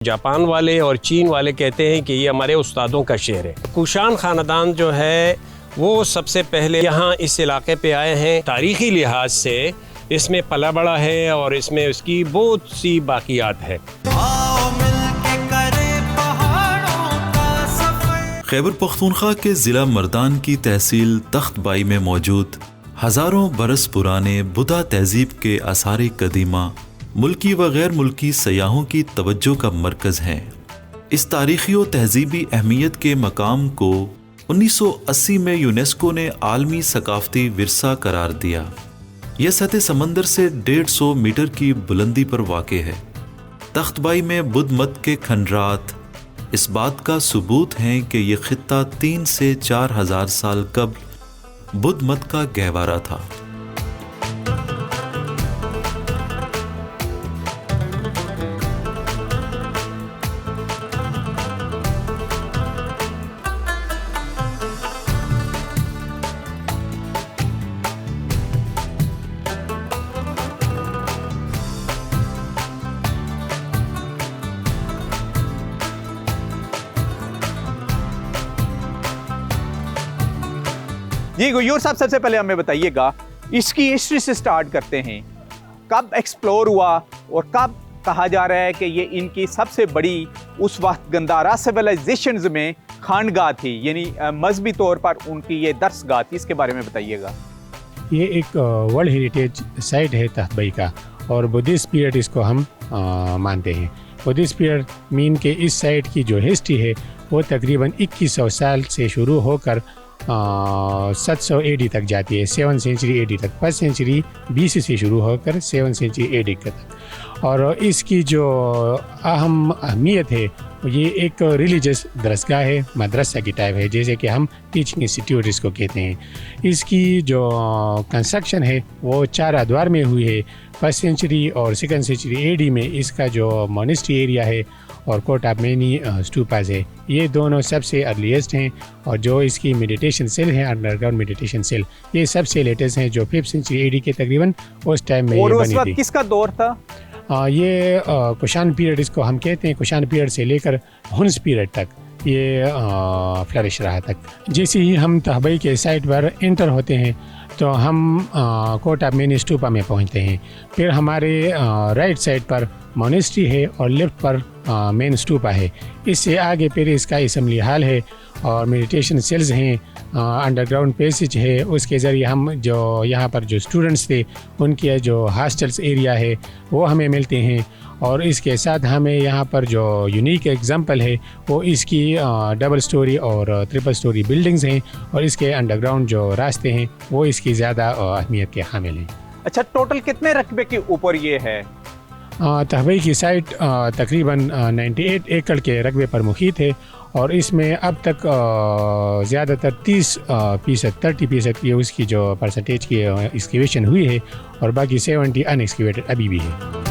Japan والے اور چین والے کہتے ہیں کہ یہ ہمارے استادوں کا شہر ہے۔ کوشان خاندان جو ہے وہ سب سے پہلے یہاں اس علاقے پہ آئے ہیں۔ تاریخی لحاظ سے اس میں پلا بڑا ہے اور اس میں اس کی بہت سی باقیات ہے۔ خیبر پختونخوا کے ضلع مردان کی تحصیل تخت بائی میں موجود ہزاروں برس پرانے بدھا تہذیب کے آثار قدیمہ ملکی و غیر ملکی سیاحوں کی توجہ کا مرکز ہیں۔ اس تاریخی و تہذیبی اہمیت کے مقام کو 1980 میں یونیسکو نے عالمی ثقافتی ورثہ قرار دیا۔ یہ سطح سمندر سے 150 میٹر کی بلندی پر واقع ہے۔ تخت بائی میں بدھ مت کے کھنڈرات اس بات کا ثبوت ہیں کہ یہ خطہ 3 سے 4 ہزار سال قبل بدھ مت کا گہوارہ تھا۔ جی غیور صاحب، سب سے پہلے ہمیں بتائیے گا اس کی ہسٹری سے سٹارٹ کرتے ہیں۔ کب ایکسپلور ہوا اور کب کہا جا رہا ہے کہ یہ ان کی سب سے بڑی اس وقت گندھارا سیولائزیشنز میں خانگاہ تھی، یعنی مذہبی طور پر ان کی یہ درس گاہ تھی؟ اس کے بارے میں بتائیے گا۔ یہ ایک ورلڈ ہیریٹیج سائٹ ہے تخت بائی کا، اور بدھسٹ پیریڈ اس کو ہم مانتے ہیں۔ بدھسٹ پیریڈ مین کے اس سائٹ کی جو ہسٹری ہے وہ تقریباً 2100 سال سے شروع ہو کر 700 AD تک جاتی ہے، 7 سینچری AD تک، 1 سینچری BC سے شروع ہو کر 7 سینچری AD تک۔ اور اس کی جو اہم اہمیت ہے یہ ایک ریلیجس درسگاہ ہے، مدرسہ کی ٹائپ ہے، جیسے کہ ہم ٹیچنگ انسٹیٹیوٹ اس کو کہتے ہیں۔ اس کی جو کنسٹرکشن ہے وہ 4 ادوار میں ہوئی ہے۔ 1 سینچری اور 2 سینچری AD میں اس کا جو مونسٹری ایریا ہے اور کوٹ آف مینی اسٹوپاز ہے، یہ دونوں سب سے ارلیسٹ ہیں۔ اور جو اس کی میڈیٹیشن سیل ہے، انڈر گراؤنڈ میڈیٹیشن سیل، یہ سب سے لیٹسٹ ہیں، جو 5 سینچری AD کے تقریباً اس ٹائم میں اور یہ اس بنی وقت تھی۔ کس کا دور تھا؟ یہ کوشان پیریڈ اس کو ہم کہتے ہیں۔ کوشان پیریڈ سے لے کر ہنس پیریڈ تک یہ فلرش رہا تک۔ جیسے ہی ہم تخت بائی کے سائٹ پر انٹر ہوتے ہیں تو ہم کوٹ آف مین اسٹوپا میں پہنچتے ہیں۔ پھر ہمارے رائٹ سائڈ پر مونسٹری ہے اور لیفٹ پر مین اسٹوپا ہے۔ اس سے آگے پھر اس کا اسمبلی ہال ہے اور میڈیٹیشن سیلز ہیں، انڈر گراؤنڈ پیسج ہے۔ اس کے ذریعے ہم جو یہاں پر جو اسٹوڈنٹس تھے ان کے جو ہاسٹلس ایریا ہے وہ ہمیں ملتے ہیں۔ اور اس کے ساتھ ہمیں یہاں پر جو یونیک ایگزامپل ہے وہ اس کی ڈبل سٹوری اور ٹرپل سٹوری بلڈنگز ہیں، اور اس کے انڈر گراؤنڈ جو راستے ہیں وہ اس کی زیادہ اہمیت کے حامل ہیں۔ اچھا، ٹوٹل کتنے رقبے کے اوپر یہ ہے؟ تخت بائی کی سائٹ تقریباً 98 ایکڑ کے رقبے پر محیط ہے، اور اس میں اب تک زیادہ تر 30% کی اس کی جو پرسنٹیج کی ایکسکیویشن ہوئی ہے، اور باقی 70 ان ایکسکیویٹڈ ابھی بھی ہے۔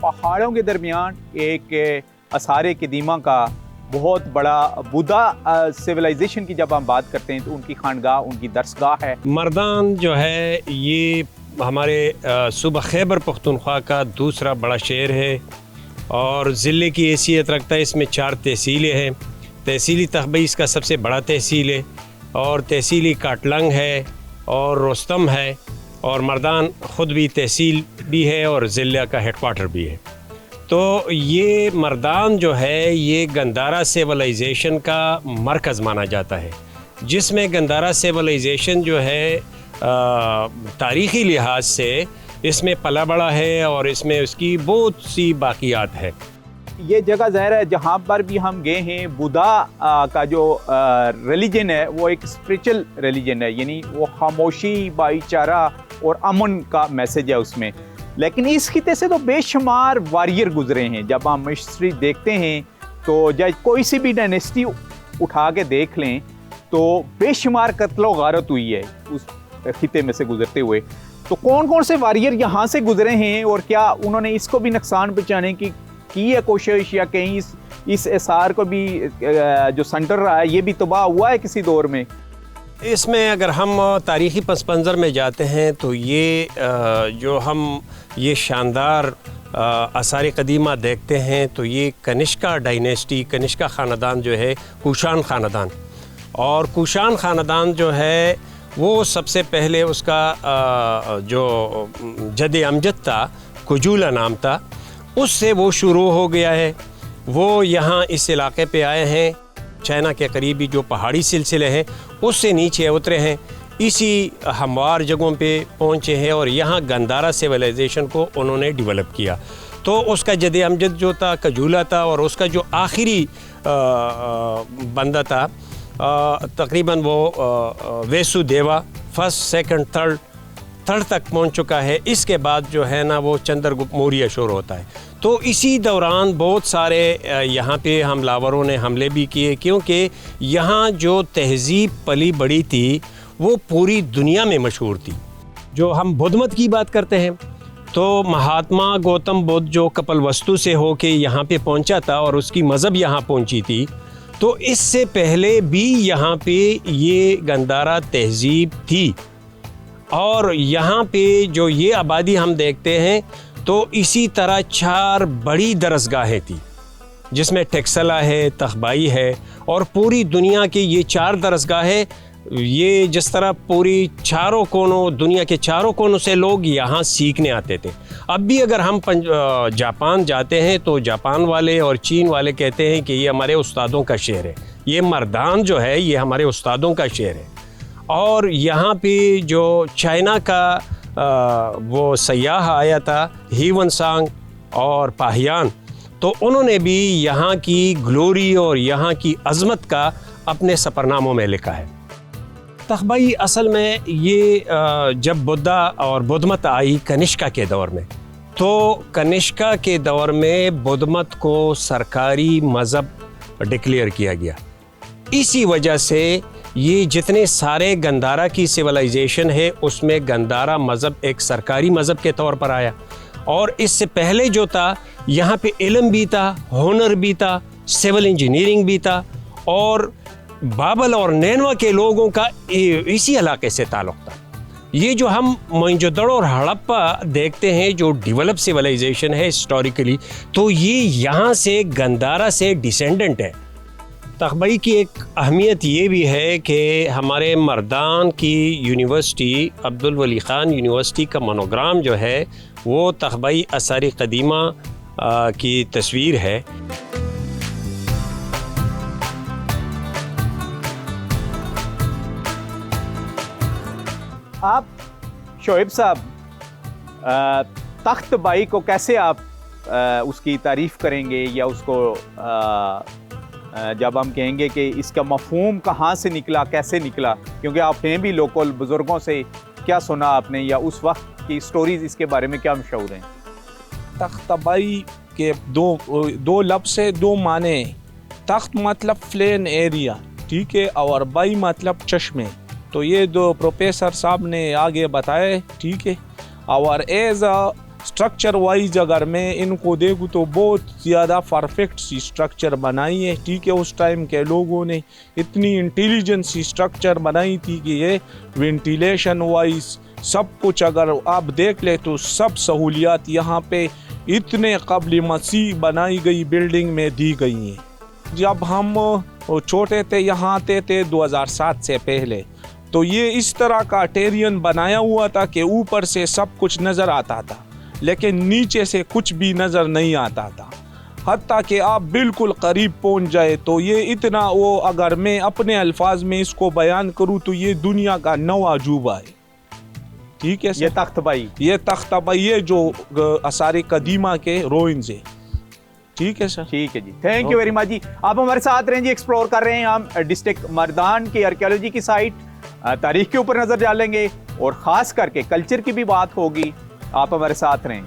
پہاڑوں کے درمیان ایک آثار قدیمہ کا بہت بڑا بدھا سیولائزیشن کی جب ہم بات کرتے ہیں تو ان کی خانگاہ، ان کی درسگاہ ہے۔ مردان جو ہے یہ ہمارے صوبہ خیبر پختونخوا کا دوسرا بڑا شہر ہے اور ضلع کی حیثیت رکھتا ہے۔ اس میں 4 تحصیلیں ہیں۔ تحصیلی تخت بائی اس کا سب سے بڑا تحصیل ہے، اور تحصیلی کاٹلنگ ہے اور روستم ہے، اور مردان خود بھی تحصیل بھی ہے اور ضلع کا ہیڈ کوارٹر بھی ہے۔ تو یہ مردان جو ہے یہ گندھارا سیولائزیشن کا مرکز مانا جاتا ہے، جس میں گندھارا سیولائزیشن جو ہے تاریخی لحاظ سے اس میں پلا بڑا ہے اور اس میں اس کی بہت سی باقیات ہے۔ یہ جگہ ظاہر ہے جہاں پر بھی ہم گئے ہیں، بدھا کا جو ریلیجن ہے وہ ایک اسپریچل ریلیجن ہے، یعنی وہ خاموشی، بھائی چارہ اور امن کا میسج ہے اس میں۔ لیکن اس خطے سے تو بے شمار واریر گزرے ہیں۔ جب ہم ہسٹری دیکھتے ہیں تو جب کوئی سی بھی ڈائنیسٹی اٹھا کے دیکھ لیں تو بے شمار قتل و غارت ہوئی ہے اس خطے میں سے گزرتے ہوئے. تو کون کون سے واریر یہاں سے گزرے ہیں اور کیا انہوں نے اس کو بھی نقصان پہنچانے کی ہے کوشش, یا کہیں اس اثار کو بھی جو سنٹر رہا ہے یہ بھی تباہ ہوا ہے کسی دور میں؟ اس میں اگر ہم تاریخی پس منظر میں جاتے ہیں تو یہ جو ہم یہ شاندار آثار قدیمہ دیکھتے ہیں تو یہ کنشکا ڈائنیسٹی, کنشکا خاندان جو ہے, کوشان خاندان, اور کوشان خاندان جو ہے وہ سب سے پہلے اس کا جو جد امجد تھا, کجولا نام تھا, اس سے وہ شروع ہو گیا ہے. وہ یہاں اس علاقے پہ آئے ہیں, چائنا کے قریبی جو پہاڑی سلسلے ہیں اس سے نیچے اترے ہیں, اسی ہموار جگہوں پہ پہنچے ہیں اور یہاں گندھارا سیولائزیشن کو انہوں نے ڈیولپ کیا. تو اس کا جد امجد جو تھا کجولا تھا, اور اس کا جو آخری بندہ تھا تقریباً وہ ویسو دیوا, فرسٹ سیکنڈ تھرڈ تک پہنچ چکا ہے. اس کے بعد جو ہے نا وہ چندر گپت موریہ شروع ہوتا ہے. تو اسی دوران بہت سارے یہاں پہ حملاوروں نے حملے بھی کیے, کیونکہ یہاں جو تہذیب پلی بڑی تھی وہ پوری دنیا میں مشہور تھی. جو ہم بدھ مت کی بات کرتے ہیں تو مہاتما گوتم بدھ جو کپل وستو سے ہو کے یہاں پہ پہنچا تھا اور اس کی مذہب یہاں پہنچی تھی, تو اس سے پہلے بھی یہاں پہ یہ گندھارا تہذیب تھی. اور یہاں پہ جو یہ آبادی ہم دیکھتے ہیں تو اسی طرح 4 بڑی درسگاہیں تھیں, جس میں ٹیکسلا ہے, تخبائی ہے, اور پوری دنیا کی یہ 4 درسگاہیں, یہ جس طرح پوری چاروں کونوں, دنیا کے چاروں کونوں سے لوگ یہاں سیکھنے آتے تھے. اب بھی اگر ہم جاپان جاتے ہیں تو جاپان والے اور چین والے کہتے ہیں کہ یہ ہمارے استادوں کا شہر ہے, یہ مردان جو ہے یہ ہمارے استادوں کا شہر ہے. اور یہاں پہ جو چائنا کا وہ سیاح آیا تھا ہیون سانگ اور پاہیان, تو انہوں نے بھی یہاں کی گلوری اور یہاں کی عظمت کا اپنے سفرناموں میں لکھا ہے. تخبائی اصل میں یہ جب بدھا اور بدھ مت آئی کنشکا کے دور میں, تو کنشکا کے دور میں بدھ مت کو سرکاری مذہب ڈکلیئر کیا گیا. اسی وجہ سے یہ جتنے سارے گندھارا کی سیولائزیشن ہے اس میں گندھارا مذہب ایک سرکاری مذہب کے طور پر آیا. اور اس سے پہلے جو تھا یہاں پہ علم بھی تھا, ہنر بھی تھا, سول انجینئرنگ بھی تھا, اور بابل اور نینوا کے لوگوں کا اسی علاقے سے تعلق تھا. یہ جو ہم موئنجو دڑو اور ہڑپا دیکھتے ہیں جو ڈیولپ سیولائزیشن ہے ہسٹوریکلی, تو یہ یہاں سے گندھارا سے ڈیسینڈنٹ ہے. تخبائی کی ایک اہمیت یہ بھی ہے کہ ہمارے مردان کی یونیورسٹی, عبد الولی خان یونیورسٹی کا مونوگرام جو ہے وہ تخبائی آثار قدیمہ کی تصویر ہے. آپ شعیب صاحب, تخت بائی کو کیسے آپ اس کی تعریف کریں گے, یا اس کو جب ہم کہیں گے کہ اس کا مفہوم کہاں سے نکلا, کیسے نکلا, کیونکہ آپ ہیں بھی لوکل, بزرگوں سے کیا سنا آپ نے, یا اس وقت کی سٹوریز اس کے بارے میں کیا مشہور ہیں؟ تخت بائی کے دو لفظ سے 2 معنی. تخت مطلب پلین ایریا, ٹھیک ہے, اور بائی مطلب چشمے. تو یہ 2 پروفیسر صاحب نے آگے بتائے, ٹھیک ہے. اور ایز اسٹرکچر وائز اگر میں ان کو دیکھوں تو بہت زیادہ پرفیکٹ سی اسٹرکچر بنائی ہے, ٹھیک ہے. اس ٹائم کے لوگوں نے اتنی انٹیلیجنٹ سی اسٹرکچر بنائی تھی کہ یہ وینٹیلیشن وائز سب کچھ اگر آپ دیکھ لیں تو سب سہولیات یہاں پہ اتنے قابل مسیح بنائی گئی بلڈنگ میں دی گئی ہیں. جب ہم چھوٹے تھے یہاں آتے تھے 2007 سے پہلے, تو یہ اس طرح کا ٹیرین بنایا ہوا تھا کہ اوپر سے سب کچھ نظر آتا تھا لیکن نیچے سے کچھ بھی نظر نہیں آتا تھا. حتیٰ کہ آپ بالکل قریب پہنچ جائے تو یہ اتنا, وہ اگر میں اپنے الفاظ میں اس کو بیان کروں تو یہ دنیا کا 9 عجوبہ ہے, ٹھیک ہے. یہ تخت بائی, یہ تخت بائی ہے جو آثار قدیمہ کے روئنز ہے, ٹھیک ہے سر. ٹھیک ہے جی, تھینک یو ویری مچ جی. آپ ہمارے ساتھ رہیں جی, ایکسپلور کر رہے ہیں ہم ڈسٹرکٹ مردان کی آرکیالوجی کی سائٹ, تاریخ کے اوپر نظر ڈالیں گے اور خاص کر کے کلچر کی بھی بات ہوگی. آپ ہمارے ساتھ رہیں.